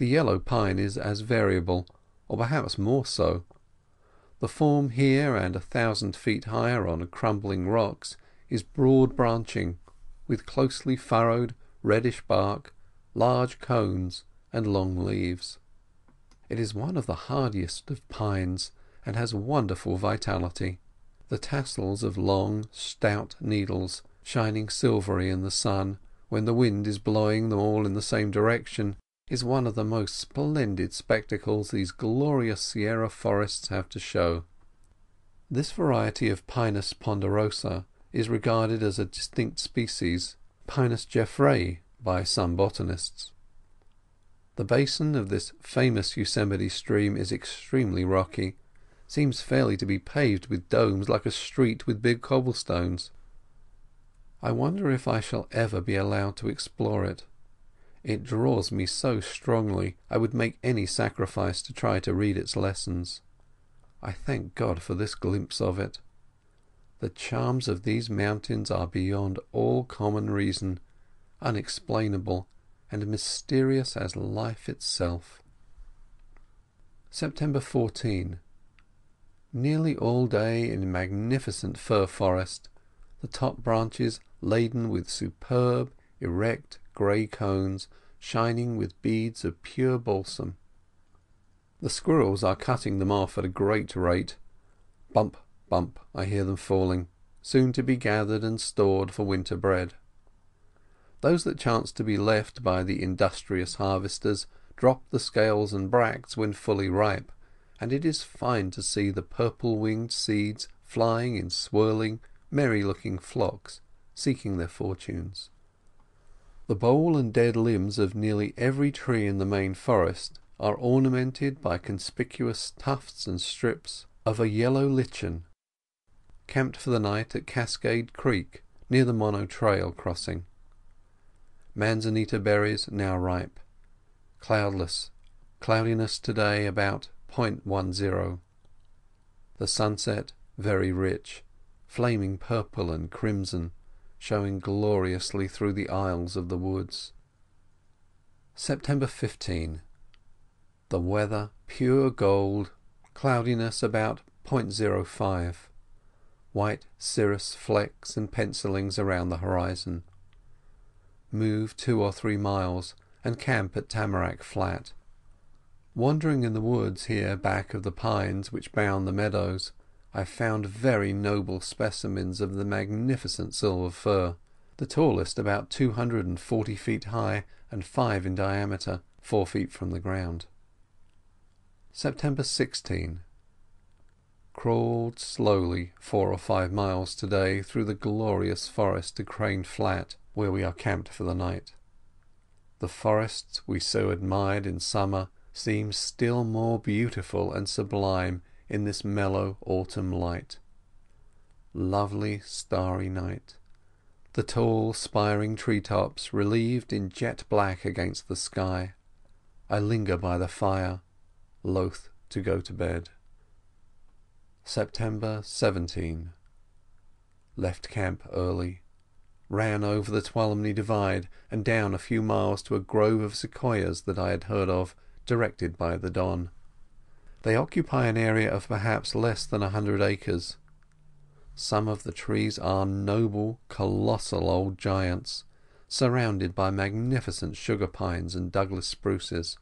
The yellow pine is as variable, or perhaps more so. The form here and 1,000 feet higher on crumbling rocks is broad branching, with closely furrowed reddish bark, large cones and long leaves. It is one of the hardiest of pines, and has wonderful vitality. The tassels of long, stout needles, shining silvery in the sun, when the wind is blowing them all in the same direction, is one of the most splendid spectacles these glorious Sierra forests have to show. This variety of Pinus ponderosa is regarded as a distinct species, Pinus Jeffreyi, by some botanists. The basin of this famous Yosemite stream is extremely rocky, seems fairly to be paved with domes like a street with big cobblestones. I wonder if I shall ever be allowed to explore it. It draws me so strongly I would make any sacrifice to try to read its lessons. I thank God for this glimpse of it. The charms of these mountains are beyond all common reason, unexplainable, and mysterious as life itself. September 14. Nearly all day in magnificent fir forest, the top branches laden with superb, erect, grey cones, shining with beads of pure balsam. The squirrels are cutting them off at a great rate. Bump, bump, I hear them falling, soon to be gathered and stored for winter bread. Those that chance to be left by the industrious harvesters drop the scales and bracts when fully ripe, and it is fine to see the purple-winged seeds flying in swirling, merry-looking flocks, seeking their fortunes. The bole and dead limbs of nearly every tree in the main forest are ornamented by conspicuous tufts and strips of a yellow lichen. Camped for the night at Cascade Creek, near the Mono Trail crossing. Manzanita berries now ripe. Cloudiness today about .10. The sunset very rich, flaming purple and crimson, showing gloriously through the aisles of the woods. September 15. The weather pure gold, cloudiness about .05. White cirrus flecks and pencillings around the horizon. Move 2 or 3 miles and camp at Tamarack Flat. Wandering in the woods here back of the pines which bound the meadows, I found very noble specimens of the magnificent silver fir, the tallest about 240 feet high and 5 in diameter, 4 feet from the ground. September 16. Crawled slowly 4 or 5 miles today through the glorious forest to Crane Flat, where we are camped for the night. The forests we so admired in summer seem still more beautiful and sublime in this mellow autumn light. Lovely starry night. The tall spiring tree-tops relieved in jet black against the sky. I linger by the fire, loath to go to bed. September 17. Left camp early. Ran over the Tuolumne Divide and down a few miles to a grove of sequoias that I had heard of, directed by the Don. They occupy an area of perhaps less than 100 acres. Some of the trees are noble, colossal old giants, surrounded by magnificent sugar pines and Douglas spruces.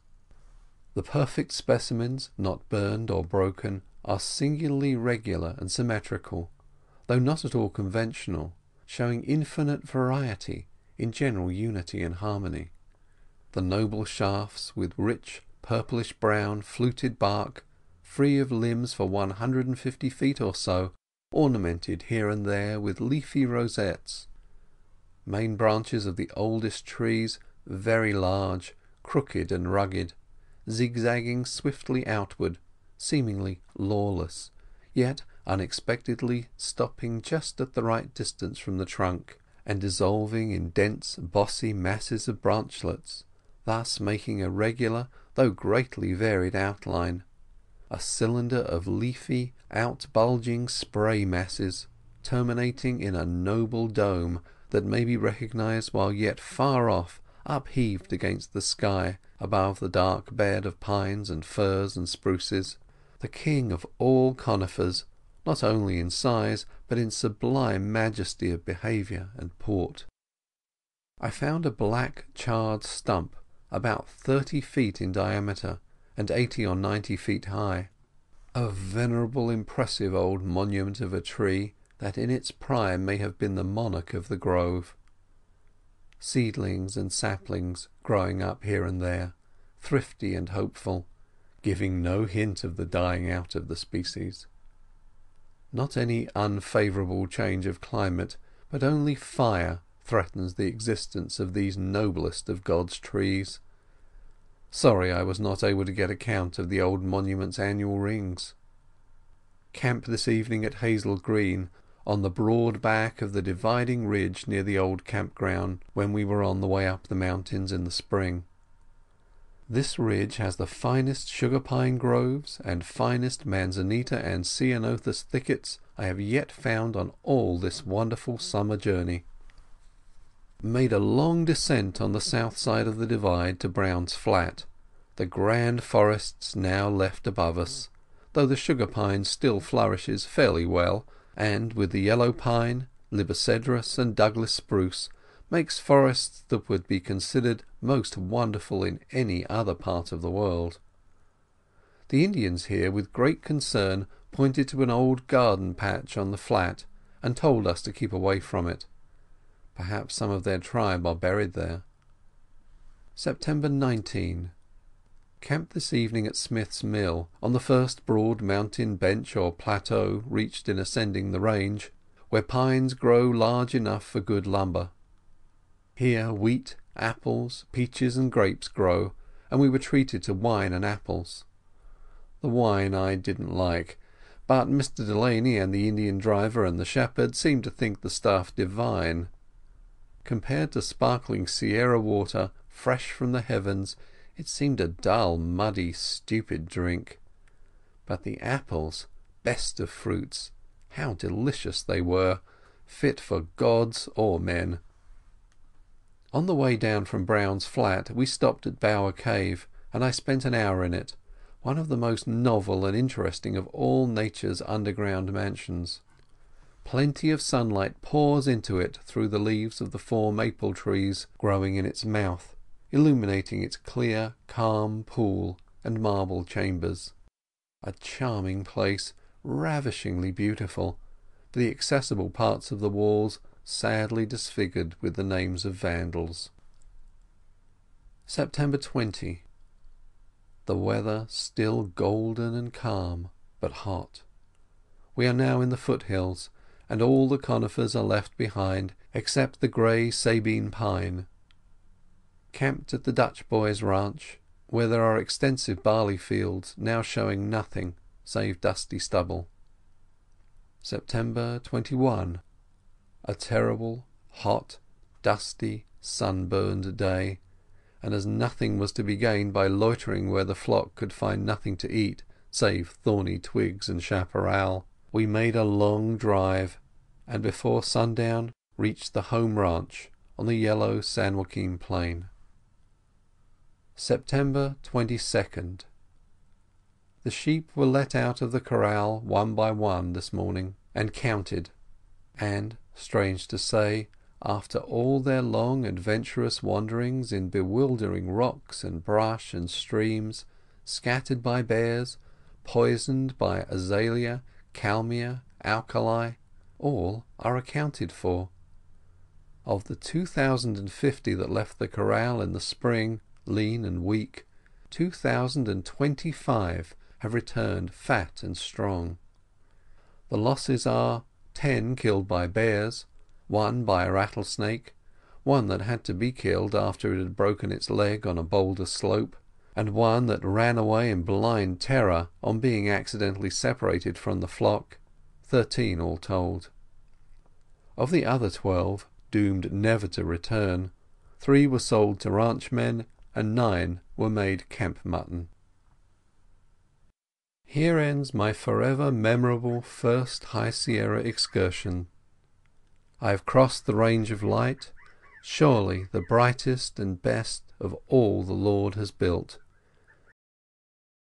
The perfect specimens, not burned or broken, are singularly regular and symmetrical, though not at all conventional, showing infinite variety in general unity and harmony. The noble shafts, with rich purplish-brown fluted bark, free of limbs for 150 feet or so, ornamented here and there with leafy rosettes. Main branches of the oldest trees very large, crooked and rugged, zigzagging swiftly outward, seemingly lawless, yet unexpectedly stopping just at the right distance from the trunk, and dissolving in dense bossy masses of branchlets, thus making a regular though greatly varied outline, a cylinder of leafy, out-bulging spray masses, terminating in a noble dome that may be recognized while yet far off upheaved against the sky above the dark bed of pines and firs and spruces, the king of all conifers, not only in size but in sublime majesty of behaviour and port. I found a black charred stump about 30 feet in diameter and 80 or 90 feet high, a venerable impressive old monument of a tree that in its prime may have been the monarch of the grove. Seedlings and saplings growing up here and there, thrifty and hopeful, giving no hint of the dying out of the species. Not any unfavourable change of climate, but only fire threatens the existence of these noblest of God's trees. Sorry I was not able to get a count of the old monument's annual rings. Camp this evening at Hazel Green, on the broad back of the dividing ridge near the old campground when we were on the way up the mountains in the spring. This ridge has the finest sugar pine groves and finest manzanita and ceanothus thickets I have yet found on all this wonderful summer journey. Made a long descent on the south side of the divide to Brown's Flat, the grand forests now left above us, though the sugar pine still flourishes fairly well, and with the yellow pine, libocedrus and Douglas spruce, makes forests that would be considered most wonderful in any other part of the world. The Indians here with great concern pointed to an old garden patch on the flat and told us to keep away from it. Perhaps some of their tribe are buried there. September 19. Camped this evening at Smith's Mill, on the first broad mountain bench or plateau reached in ascending the range, where pines grow large enough for good lumber. Here wheat, apples, peaches and grapes grow, and we were treated to wine and apples. The wine I didn't like, but Mr. Delaney and the Indian driver and the shepherd seemed to think the stuff divine. Compared to sparkling Sierra water fresh from the heavens, it seemed a dull, muddy, stupid drink. But the apples, best of fruits, how delicious they were, fit for gods or men. On the way down from Brown's Flat we stopped at Bower Cave, and I spent an hour in it, one of the most novel and interesting of all nature's underground mansions. Plenty of sunlight pours into it through the leaves of the 4 maple trees growing in its mouth, illuminating its clear, calm pool and marble chambers. A charming place, ravishingly beautiful, the accessible parts of the walls sadly disfigured with the names of vandals. September 20. The weather still golden and calm, but hot. We are now in the foothills, and all the conifers are left behind except the grey Sabine pine. Camped at the Dutch boys' ranch, where there are extensive barley fields now showing nothing save dusty stubble. September 21. A terrible, hot, dusty, sunburned day, and as nothing was to be gained by loitering where the flock could find nothing to eat save thorny twigs and chaparral, we made a long drive, and before sundown reached the home ranch on the yellow San Joaquin plain. September 22nd. The sheep were let out of the corral one by one this morning and counted, and, strange to say, after all their long adventurous wanderings in bewildering rocks and brush and streams, scattered by bears, poisoned by azalea, kalmia, alkali, all are accounted for. Of the 2,050 that left the corral in the spring, lean and weak, 2,025 have returned fat and strong. The losses are 10 killed by bears, 1 by a rattlesnake, 1 that had to be killed after it had broken its leg on a boulder slope, and 1 that ran away in blind terror on being accidentally separated from the flock. 13 all told. Of the other 12, doomed never to return, 3 were sold to ranchmen and 9 were made camp mutton. Here ends my forever memorable first High Sierra excursion. I have crossed the range of light, surely the brightest and best of all the Lord has built.